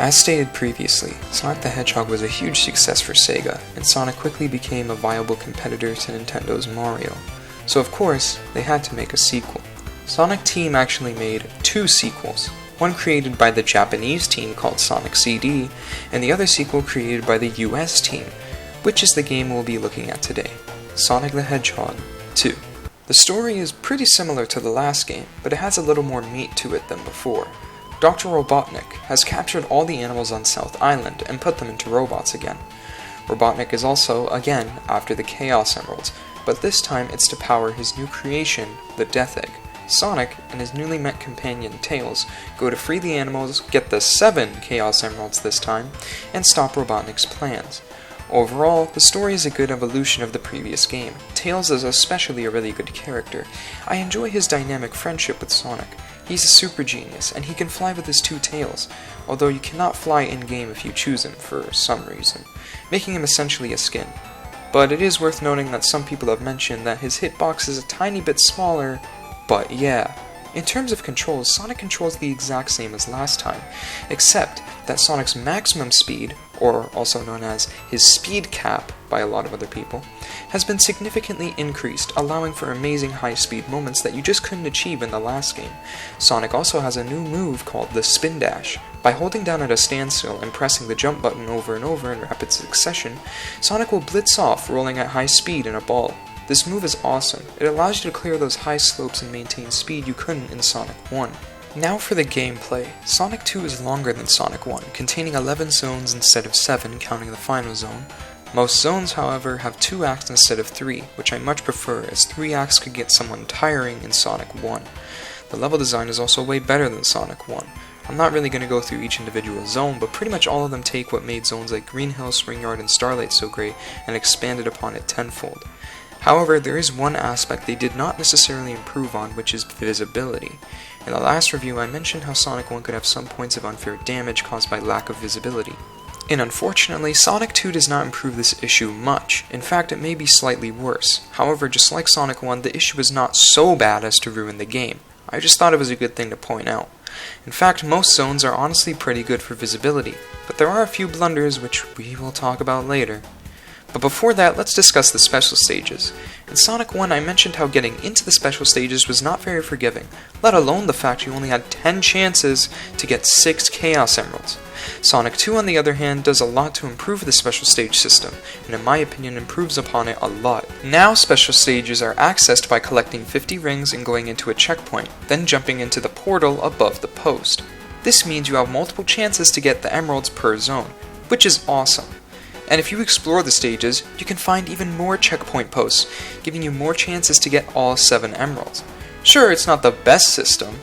As stated previously, Sonic the Hedgehog was a huge success for Sega, and Sonic quickly became a viable competitor to Nintendo's Mario. So of course, they had to make a sequel. Sonic Team actually made 2 sequels, one created by the Japanese team called Sonic CD, and the other sequel created by the US team, which is the game we'll be looking at today, Sonic the Hedgehog 2. The story is pretty similar to the last game, but it has a little more meat to it than before. Dr. Robotnik has captured all the animals on South Island and put them into robots again. Robotnik is also, again, after the Chaos Emeralds, but this time it's to power his new creation, the Death Egg. Sonic and his newly met companion Tails go to free the animals, get the 7 Chaos Emeralds this time, and stop Robotnik's plans. Overall, the story is a good evolution of the previous game. Tails is especially a really good character. I enjoy his dynamic friendship with Sonic. He's a super genius, and he can fly with his 2 tails, although you cannot fly in-game if you choose him for some reason, making him essentially a skin. But it is worth noting that some people have mentioned that his hitbox is a tiny bit smaller, but yeah. In terms of controls, Sonic controls the exact same as last time, except that Sonic's maximum speed, or also known as his speed cap by a lot of other people, has been significantly increased, allowing for amazing high-speed moments that you just couldn't achieve in the last game. Sonic also has a new move called the Spin Dash. By holding down at a standstill and pressing the jump button over and over in rapid succession, Sonic will blitz off, rolling at high speed in a ball. This move is awesome. It allows you to clear those high slopes and maintain speed you couldn't in Sonic 1. Now for the gameplay. Sonic 2 is longer than Sonic 1, containing 11 zones instead of 7, counting the final zone. Most zones, however, have 2 acts instead of 3, which I much prefer, as 3 acts could get someone tiring in Sonic 1. The level design is also way better than Sonic 1. I'm not really going to go through each individual zone, but pretty much all of them take what made zones like Green Hill, Spring Yard, and Starlight so great and expanded upon it tenfold. However, there is one aspect they did not necessarily improve on, which is visibility. In the last review, I mentioned how Sonic 1 could have some points of unfair damage caused by lack of visibility. And unfortunately, Sonic 2 does not improve this issue much. In fact, it may be slightly worse. However, just like Sonic 1, the issue is not so bad as to ruin the game. I just thought it was a good thing to point out. In fact, most zones are honestly pretty good for visibility, but there are a few blunders which we will talk about later. But before that, let's discuss the special stages. In Sonic 1, I mentioned how getting into the special stages was not very forgiving, let alone the fact you only had 10 chances to get 6 Chaos Emeralds. Sonic 2, on the other hand, does a lot to improve the special stage system, and in my opinion improves upon it a lot. Now special stages are accessed by collecting 50 rings and going into a checkpoint, then jumping into the portal above the post. This means you have multiple chances to get the emeralds per zone, which is awesome. And if you explore the stages, you can find even more checkpoint posts, giving you more chances to get all 7 emeralds. Sure, it's not the best system,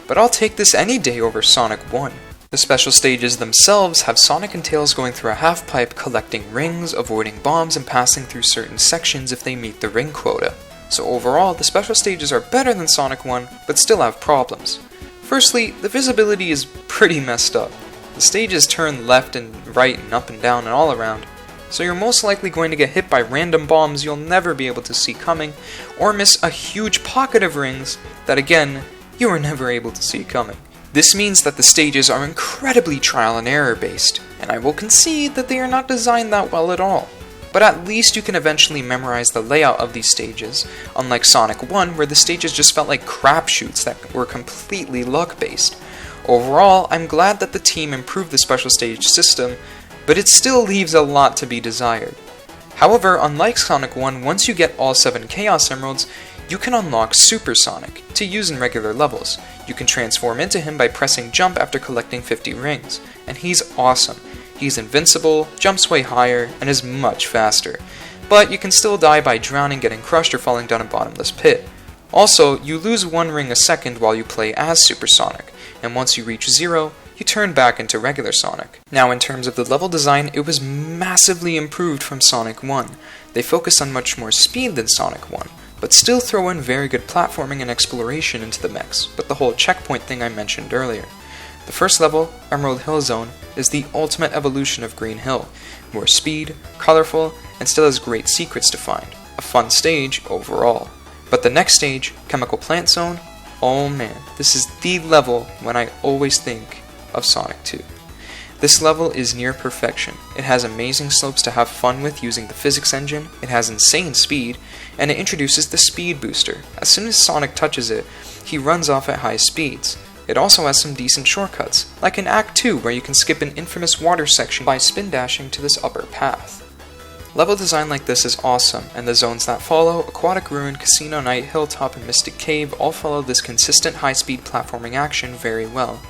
but I'll take this any day over Sonic 1. The special stages themselves have Sonic and Tails going through a half-pipe, collecting rings, avoiding bombs, and passing through certain sections if they meet the ring quota. So overall, the special stages are better than Sonic 1, but still have problems. Firstly, the visibility is pretty messed up. The stages turn left and right and up and down and all around, so you're most likely going to get hit by random bombs you'll never be able to see coming, or miss a huge pocket of rings that again, you were never able to see coming. This means that the stages are incredibly trial and error based, and I will concede that they are not designed that well at all. But at least you can eventually memorize the layout of these stages, unlike Sonic 1 where the stages just felt like crapshoots that were completely luck based. Overall, I'm glad that the team improved the special stage system, but it still leaves a lot to be desired. However, unlike Sonic 1, once you get all 7 Chaos Emeralds, you can unlock Super Sonic to use in regular levels. You can transform into him by pressing jump after collecting 50 rings, and he's awesome. He's invincible, jumps way higher, and is much faster. But you can still die by drowning, getting crushed, or falling down a bottomless pit. Also, you lose 1 ring a second while you play as Super Sonic, and once you reach 0, you turn back into regular Sonic. Now in terms of the level design, it was massively improved from Sonic 1. They focus on much more speed than Sonic 1, but still throw in very good platforming and exploration into the mix, with the whole checkpoint thing I mentioned earlier. The first level, Emerald Hill Zone, is the ultimate evolution of Green Hill. More speed, colorful, and still has great secrets to find. A fun stage overall. But the next stage, Chemical Plant Zone, oh man, this is the level when I always think of Sonic 2. This level is near perfection. It has amazing slopes to have fun with using the physics engine, it has insane speed, and it introduces the speed booster. As soon as Sonic touches it, he runs off at high speeds. It also has some decent shortcuts, like in Act 2 where you can skip an infamous water section by spin dashing to this upper path. Level design like this is awesome, and the zones that follow, Aquatic Ruin, Casino Night, Hilltop, and Mystic Cave, all follow this consistent high-speed platforming action very well.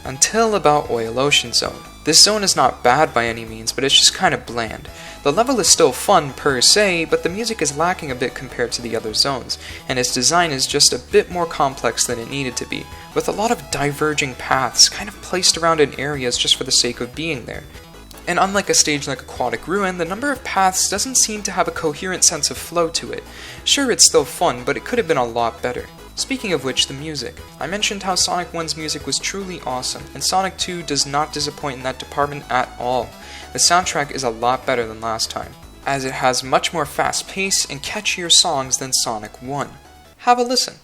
Until about Oil Ocean Zone. This zone is not bad by any means, but it's just kind of bland. The level is still fun per se, but the music is lacking a bit compared to the other zones, and its design is just a bit more complex than it needed to be, with a lot of diverging paths kind of placed around in areas just for the sake of being there. And unlike a stage like Aquatic Ruin, the number of paths doesn't seem to have a coherent sense of flow to it. Sure, it's still fun, but it could have been a lot better. Speaking of which, the music. I mentioned how Sonic 1's music was truly awesome, and Sonic 2 does not disappoint in that department at all. The soundtrack is a lot better than last time, as it has much more fast pace and catchier songs than Sonic 1. Have a listen.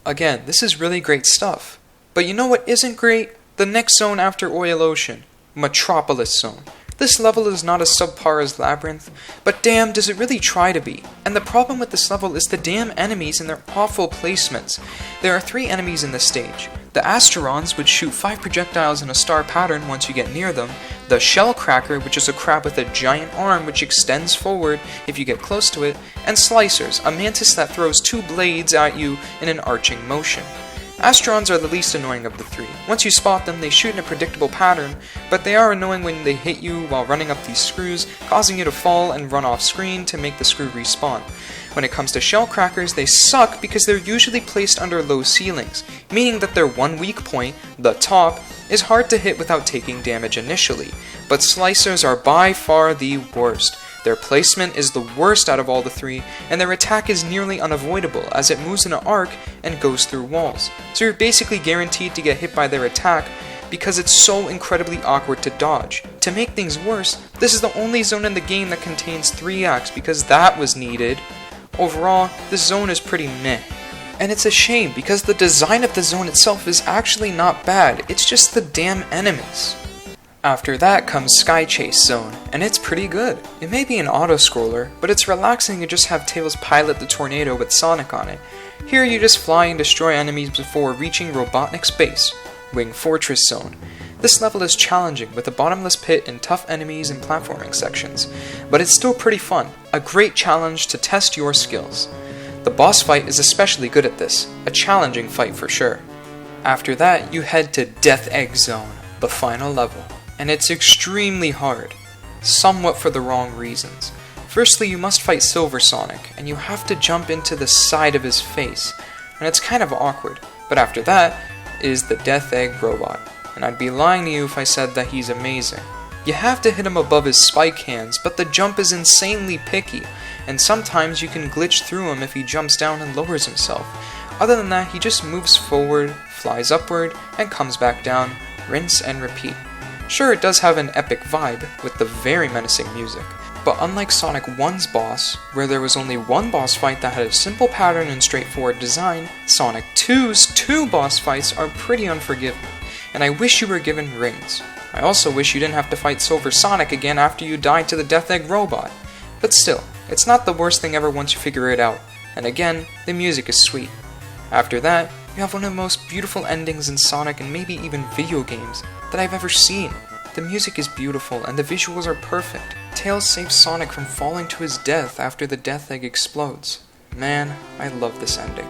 Again, this is really great stuff. But you know what isn't great? The next zone after Oil Ocean. Metropolis Zone. This level is not as subpar as Labyrinth, but damn does it really try to be. And the problem with this level is the damn enemies and their awful placements. There are 3 enemies in this stage. The Asterons, which shoot 5 projectiles in a star pattern once you get near them, the Shell Cracker, which is a crab with a giant arm which extends forward if you get close to it, and Slicers, a mantis that throws 2 blades at you in an arching motion. Asterons are the least annoying of the 3. Once you spot them, they shoot in a predictable pattern, but they are annoying when they hit you while running up these screws, causing you to fall and run off screen to make the screw respawn. When it comes to Shell Crackers, they suck because they're usually placed under low ceilings, meaning that their one weak point, the top, is hard to hit without taking damage initially. But Slicers are by far the worst. Their placement is the worst out of all the 3, and their attack is nearly unavoidable as it moves in an arc and goes through walls. So you're basically guaranteed to get hit by their attack because it's so incredibly awkward to dodge. To make things worse, this is the only zone in the game that contains 3 acts because that was needed. Overall, this zone is pretty meh. And it's a shame because the design of the zone itself is actually not bad, it's just the damn enemies. After that comes Sky Chase Zone, and it's pretty good. It may be an auto-scroller, but it's relaxing to just have Tails pilot the tornado with Sonic on it. Here you just fly and destroy enemies before reaching Robotnik's base, Wing Fortress Zone. This level is challenging with a bottomless pit and tough enemies and platforming sections, but it's still pretty fun, a great challenge to test your skills. The boss fight is especially good at this, a challenging fight for sure. After that, you head to Death Egg Zone, the final level. And it's extremely hard, somewhat for the wrong reasons. Firstly, you must fight Silver Sonic, and you have to jump into the side of his face, and it's kind of awkward. But after that is the Death Egg Robot, and I'd be lying to you if I said that he's amazing. You have to hit him above his spike hands, but the jump is insanely picky, and sometimes you can glitch through him if he jumps down and lowers himself. Other than that, he just moves forward, flies upward, and comes back down, rinse and repeat. Sure, it does have an epic vibe, with the very menacing music, but unlike Sonic 1's boss, where there was only one boss fight that had a simple pattern and straightforward design, Sonic 2's 2 boss fights are pretty unforgiving, and I wish you were given rings. I also wish you didn't have to fight Silver Sonic again after you died to the Death Egg Robot. But still, it's not the worst thing ever once you figure it out, and again, the music is sweet. After that, you have one of the most beautiful endings in Sonic and maybe even video games that I've ever seen. The music is beautiful and the visuals are perfect. Tails saves Sonic from falling to his death after the Death Egg explodes. Man, I love this ending.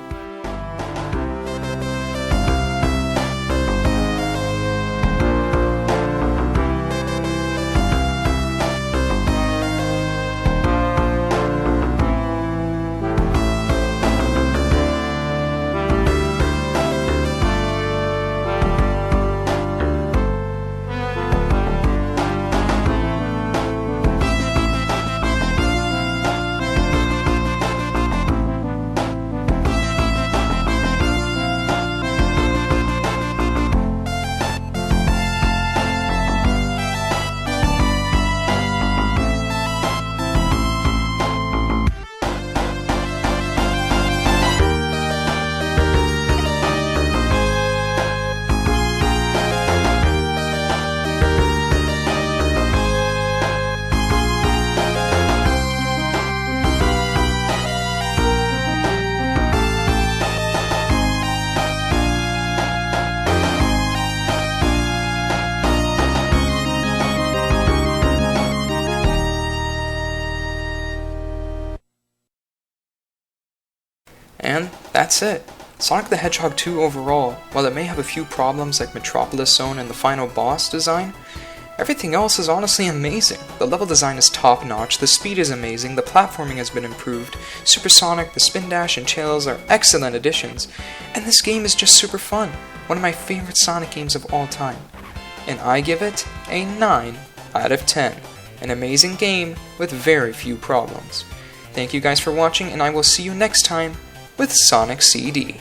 And that's it. Sonic the Hedgehog 2 overall, while it may have a few problems like Metropolis Zone and the final boss design, everything else is honestly amazing. The level design is top notch, the speed is amazing, the platforming has been improved, Supersonic, the Spin Dash, and Tails are excellent additions, and this game is just super fun. One of my favorite Sonic games of all time. And I give it a 9 out of 10. An amazing game with very few problems. Thank you guys for watching, and I will see you next time with Sonic CD.